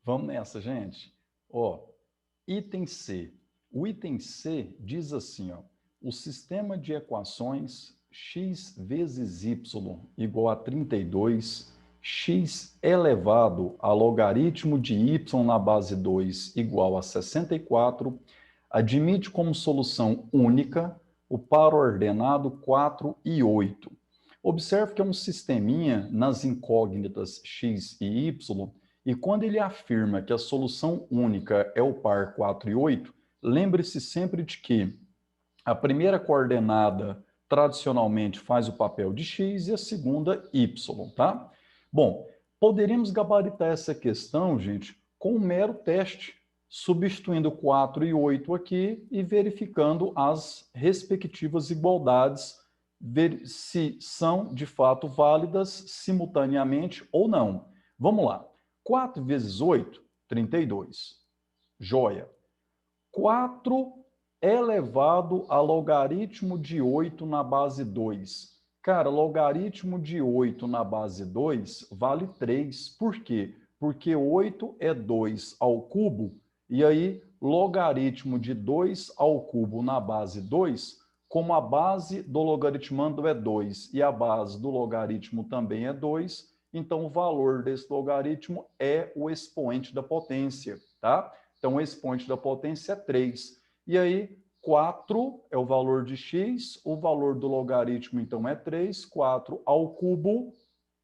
Vamos nessa, gente. Ó, item C. O item C diz assim, ó, o sistema de equações x vezes y igual a 32, x elevado a logaritmo de y na base 2 igual a 64, admite como solução única o par ordenado 4 e 8. Observe que é um sisteminha nas incógnitas x e y, e quando ele afirma que a solução única é o par 4 e 8, lembre-se sempre de que a primeira coordenada tradicionalmente faz o papel de x e a segunda y, tá? Bom, poderíamos gabaritar essa questão, gente, com um mero teste, substituindo 4 e 8 aqui e verificando as respectivas igualdades, ver se são de fato válidas simultaneamente ou não. Vamos lá. 4 vezes 8, 32. Joia. 4 elevado a logaritmo de 8 na base 2. Cara, logaritmo de 8 na base 2 vale 3. Por quê? Porque 8 é 2 ao cubo, e aí logaritmo de 2 ao cubo na base 2, como a base do logaritmando é 2 e a base do logaritmo também é 2, então o valor desse logaritmo é o expoente da potência, tá? Então, o expoente da potência é 3. E aí, 4 é o valor de x, o valor do logaritmo, então, é 3. 4 ao cubo,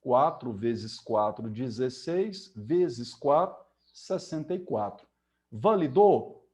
4 vezes 4, 16, vezes 4, 64. Validou?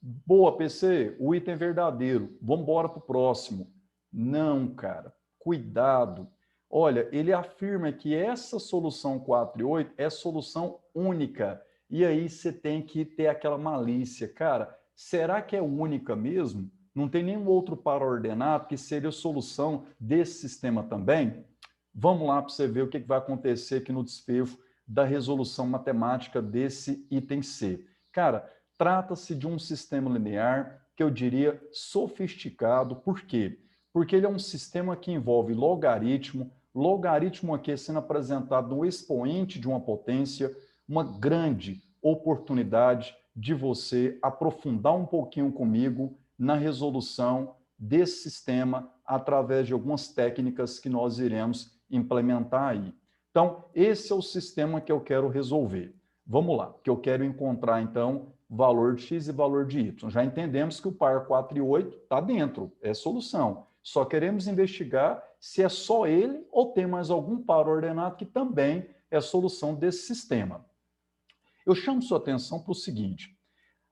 Boa, PC, o item é verdadeiro. Vamos embora para o próximo. Não, cara, cuidado. Olha, ele afirma que essa solução 4 e 8 é solução única. E aí você tem que ter aquela malícia. Cara, será que é única mesmo? Não tem nenhum outro par ordenado que seria a solução desse sistema também? Vamos lá para você ver o que vai acontecer aqui no desfecho da resolução matemática desse item C. Cara, trata-se de um sistema linear que eu diria sofisticado. Por quê? Porque ele é um sistema que envolve logaritmo, logaritmo aqui sendo apresentado no expoente de uma potência, uma grande oportunidade de você aprofundar um pouquinho comigo na resolução desse sistema através de algumas técnicas que nós iremos implementar aí. Então, esse é o sistema que eu quero resolver. Vamos lá, que eu quero encontrar, então, valor de x e valor de y. Já entendemos que o par 4 e 8 está dentro, é solução. Só queremos investigar se é só ele ou tem mais algum par ordenado que também é solução desse sistema. Eu chamo sua atenção para o seguinte,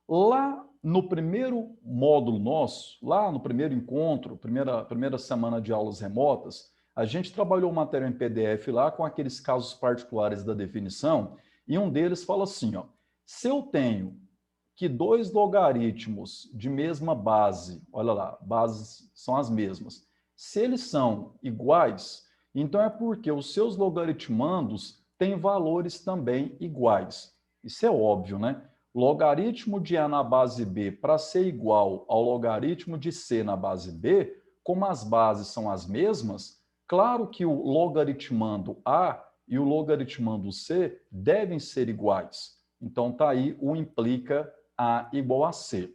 lá no primeiro módulo nosso, lá no primeiro encontro, primeira semana de aulas remotas, a gente trabalhou o material em PDF lá com aqueles casos particulares da definição, e um deles fala assim, ó, se eu tenho que dois logaritmos de mesma base, olha lá, bases são as mesmas, se eles são iguais, então é porque os seus logaritmandos têm valores também iguais. Isso é óbvio, né? Logaritmo de A na base B para ser igual ao logaritmo de C na base B, como as bases são as mesmas, claro que o logaritmando A e o logaritmando C devem ser iguais. Então, tá aí o implica A igual a C.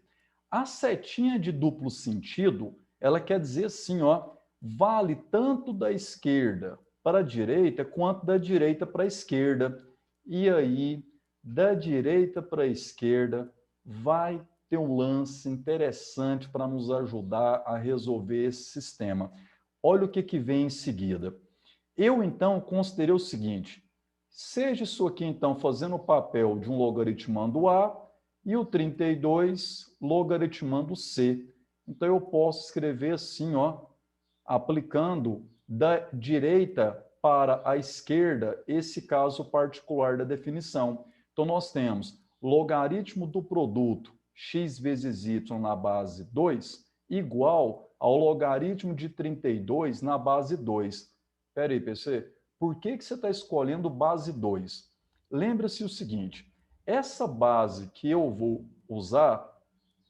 A setinha de duplo sentido, ela quer dizer assim, ó, vale tanto da esquerda para a direita quanto da direita para a esquerda. E aí, da direita para a esquerda, vai ter um lance interessante para nos ajudar a resolver esse sistema. Olha o que vem em seguida. Eu, então, considerei o seguinte, seja isso aqui, então, fazendo o papel de um logaritmando A e o 32 logaritmando C. Então, eu posso escrever assim, ó, aplicando da direita para a esquerda esse caso particular da definição. Então, nós temos logaritmo do produto x vezes y na base 2 igual ao logaritmo de 32 na base 2. Espera aí, PC, por que você está escolhendo base 2? Lembra-se o seguinte, essa base que eu vou usar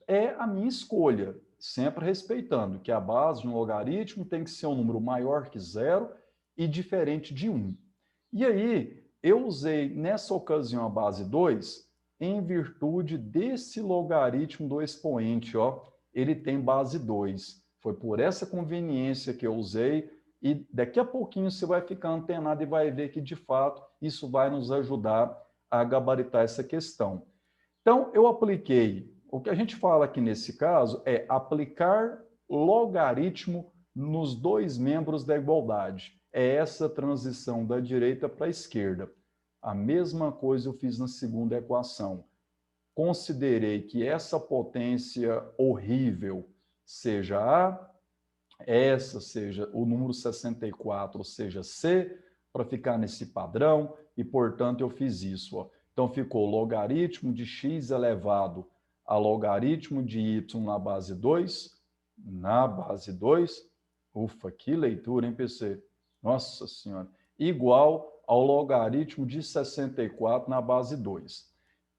é a minha escolha, sempre respeitando que a base de um logaritmo tem que ser um número maior que 0 e diferente de 1. E aí, eu usei nessa ocasião a base 2 em virtude desse logaritmo do expoente, ó, ele tem base 2. Foi por essa conveniência que eu usei, e daqui a pouquinho você vai ficar antenado e vai ver que, de fato, isso vai nos ajudar a gabaritar essa questão. Então, eu apliquei, o que a gente fala aqui nesse caso é aplicar logaritmo nos dois membros da igualdade. É essa transição da direita para a esquerda. A mesma coisa eu fiz na segunda equação. Considerei que essa potência horrível seja A, essa seja o número 64, seja C, para ficar nesse padrão, e, portanto, eu fiz isso. Ó. Então, ficou logaritmo de x elevado a logaritmo de y na base 2, ufa, que leitura, hein, PC? Nossa Senhora! Igual ao logaritmo de 64 na base 2.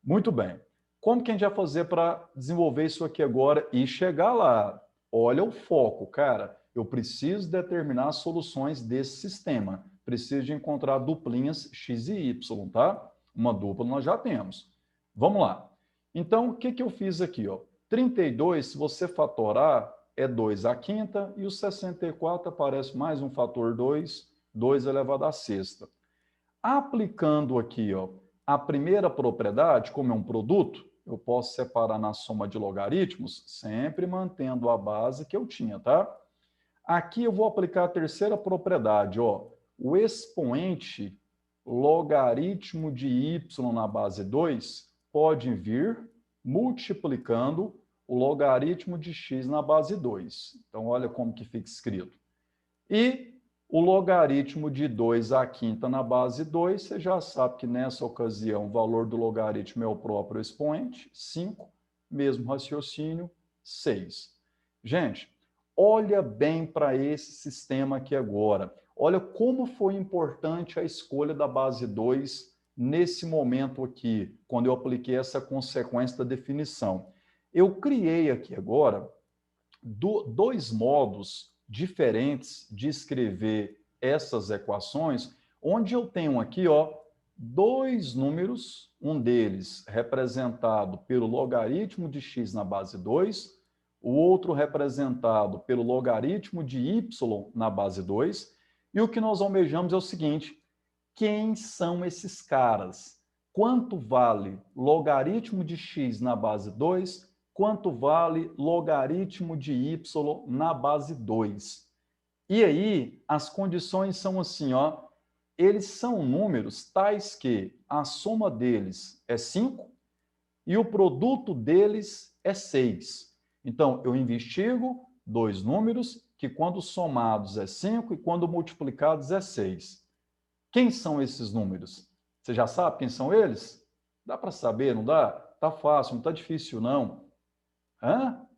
Muito bem. Como que a gente vai fazer para desenvolver isso aqui agora e chegar lá? Olha o foco, cara. Eu preciso determinar soluções desse sistema. Preciso de encontrar duplinhas x e y, tá? Uma dupla nós já temos. Vamos lá. Então, o que que eu fiz aqui, ó? 32, se você fatorar, é 2 à quinta, e o 64 aparece mais um fator 2, 2 elevado à sexta. Aplicando aqui, ó, a primeira propriedade, como é um produto, eu posso separar na soma de logaritmos, sempre mantendo a base que eu tinha, tá? Aqui eu vou aplicar a terceira propriedade, ó, o expoente logaritmo de y na base 2 pode vir multiplicando o logaritmo de x na base 2. Então, olha como que fica escrito. E o logaritmo de 2 à quinta na base 2, você já sabe que nessa ocasião o valor do logaritmo é o próprio expoente, 5, mesmo raciocínio, 6. Gente, olha bem para esse sistema aqui agora. Olha como foi importante a escolha da base 2 nesse momento aqui, quando eu apliquei essa consequência da definição. Eu criei aqui agora dois modos diferentes de escrever essas equações, onde eu tenho aqui, ó, dois números, um deles representado pelo logaritmo de x na base 2, o outro representado pelo logaritmo de y na base 2, e o que nós almejamos é o seguinte: quem são esses caras? Quanto vale logaritmo de x na base 2? Quanto vale logaritmo de y na base 2? E aí, as condições são assim, ó, eles são números tais que a soma deles é 5 e o produto deles é 6. Então, eu investigo dois números que, quando somados, é 5 e, quando multiplicados, é 6. Quem são esses números? Você já sabe quem são eles? Dá para saber, não dá? Tá fácil, não tá difícil, não.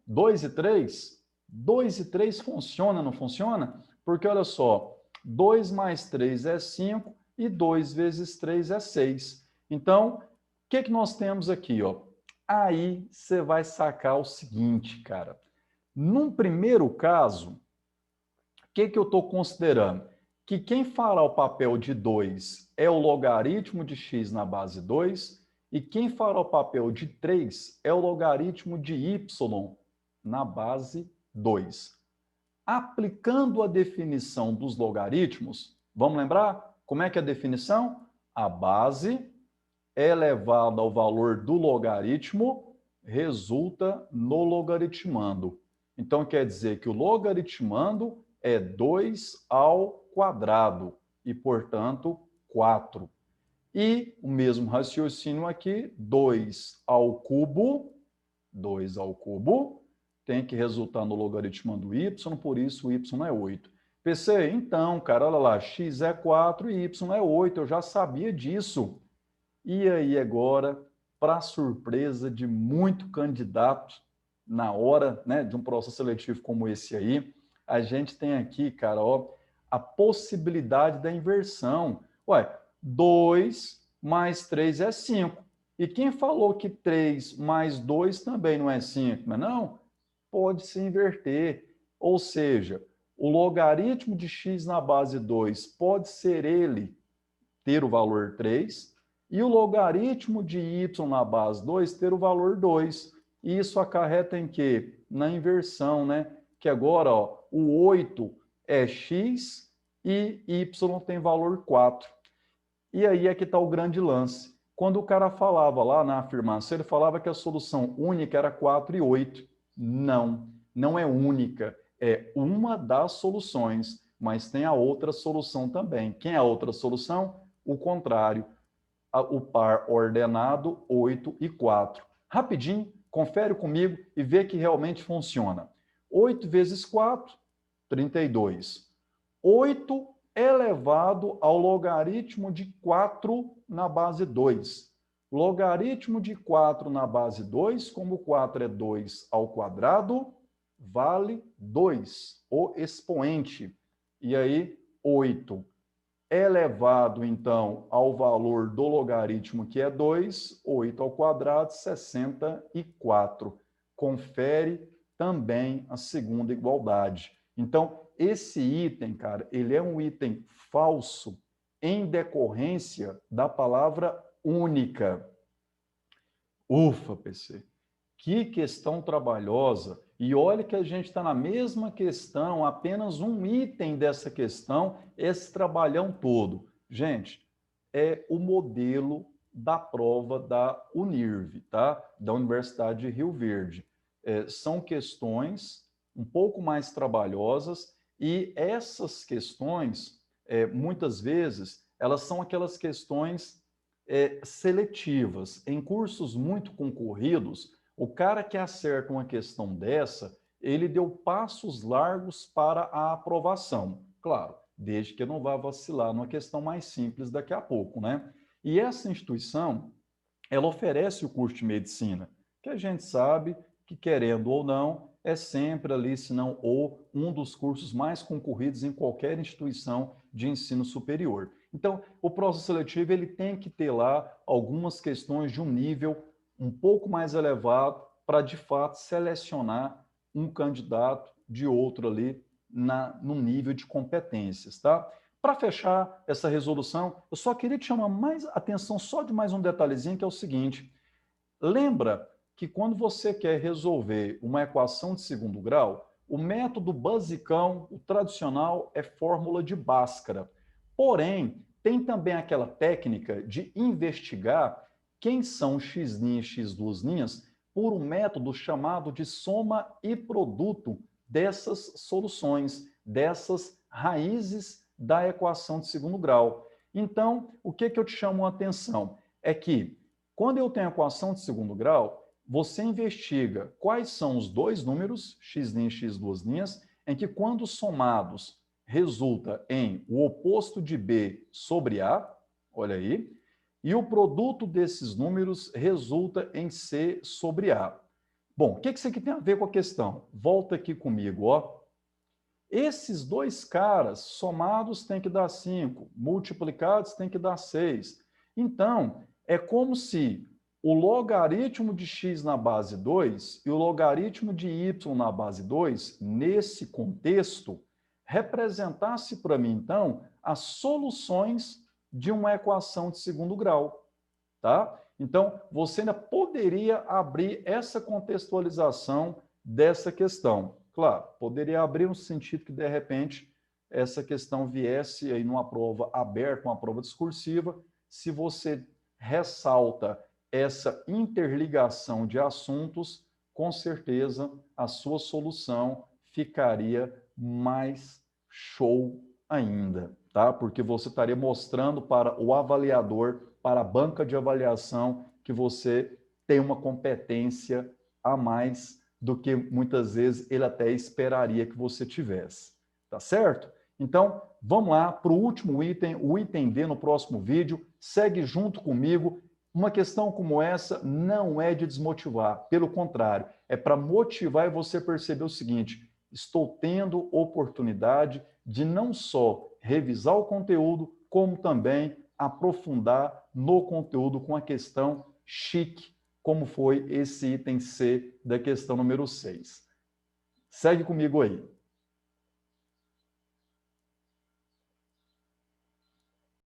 2 e 3? 2 e 3 funciona, não funciona? Porque, olha só, 2 mais 3 é 5 e 2 vezes 3 é 6. Então, o que nós temos aqui, ó? Aí você vai sacar o seguinte, cara. Num primeiro caso, o que eu estou considerando? Que quem fará o papel de 2 é o logaritmo de x na base 2, e quem fará o papel de 3 é o logaritmo de y na base 2. Aplicando a definição dos logaritmos, vamos lembrar como é que é a definição? A base elevada ao valor do logaritmo resulta no logaritmando. Então, quer dizer que o logaritmando é 2 ao quadrado e, portanto, 4. E o mesmo raciocínio aqui, 2 ao cubo tem que resultar no logaritmando y, por isso o y é 8. PC, então, cara, olha lá, x é 4 e y é 8, eu já sabia disso. E aí agora, para surpresa de muito candidato, na hora, né, de um processo seletivo como esse aí, a gente tem aqui, cara, ó, a possibilidade da inversão. Ué, 2 mais 3 é 5. E quem falou que 3 mais 2 também não é 5? Mas não, pode se inverter. Ou seja, o logaritmo de x na base 2 pode ser ele ter o valor 3, e o logaritmo de y na base 2 ter o valor 2. E isso acarreta em quê? Na inversão, né? Que agora, ó, o 8 é x e y tem valor 4. E aí é que está o grande lance. Quando o cara falava lá na afirmação, ele falava que a solução única era 4 e 8. Não, não é única. É uma das soluções, mas tem a outra solução também. Quem é a outra solução? O contrário. O par ordenado 8 e 4. Rapidinho, confere comigo e vê que realmente funciona. 8 vezes 4, 32. 8 elevado ao logaritmo de 4 na base 2. Logaritmo de 4 na base 2, como 4 é 2 ao quadrado, vale 2, o expoente. E aí, 8 elevado, então, ao valor do logaritmo, que é 2, 8 ao quadrado, 64. Confere também a segunda igualdade. Então, esse item, cara, ele é um item falso em decorrência da palavra única. Ufa, PC. Que questão trabalhosa. E olha que a gente está na mesma questão, apenas um item dessa questão, esse trabalhão todo. Gente, é o modelo da prova da Unirv, tá? Da Universidade de Rio Verde. São questões um pouco mais trabalhosas e essas questões, muitas vezes, elas são aquelas questões seletivas. Em cursos muito concorridos, o cara que acerta uma questão dessa, ele deu passos largos para a aprovação. Claro, desde que não vá vacilar numa questão mais simples daqui a pouco, né? E essa instituição, ela oferece o curso de medicina, que a gente sabe que, querendo ou não, é sempre ali, se não ou um dos cursos mais concorridos em qualquer instituição de ensino superior. Então, o processo seletivo ele tem que ter lá algumas questões de um nível um pouco mais elevado para, de fato, selecionar um candidato de outro ali no nível de competências, tá? Para fechar essa resolução, eu só queria te chamar mais atenção só de mais um detalhezinho, que é o seguinte. Lembra que quando você quer resolver uma equação de segundo grau, o método basicão, o tradicional, é fórmula de Bhaskara. Porém, tem também aquela técnica de investigar quem são x' e x' por um método chamado de soma e produto dessas soluções, dessas raízes da equação de segundo grau. Então, o que eu te chamo a atenção? É que, quando eu tenho a equação de segundo grau, você investiga quais são os dois números, x' e x', em que, quando somados, resulta em o oposto de B sobre A, olha aí, e o produto desses números resulta em C sobre A. Bom, o que isso aqui tem a ver com a questão? Volta aqui comigo, ó. Esses dois caras somados tem que dar 5, multiplicados tem que dar 6. Então, é como se o logaritmo de x na base 2 e o logaritmo de y na base 2, nesse contexto, representasse para mim, então, as soluções de uma equação de segundo grau, tá? Então, você ainda poderia abrir essa contextualização dessa questão. Claro, poderia abrir no sentido que, de repente, essa questão viesse aí numa prova aberta, uma prova discursiva, se você ressalta essa interligação de assuntos, com certeza a sua solução ficaria mais show ainda, tá? Porque você estaria mostrando para o avaliador, para a banca de avaliação, que você tem uma competência a mais do que muitas vezes ele até esperaria que você tivesse, tá certo? Então, vamos lá para o último item, o item D no próximo vídeo. Segue junto comigo. Uma questão como essa não é de desmotivar, pelo contrário, é para motivar e você perceber o seguinte: estou tendo oportunidade de não só revisar o conteúdo, como também aprofundar no conteúdo com a questão chique, como foi esse item C da questão número 6. Segue comigo aí.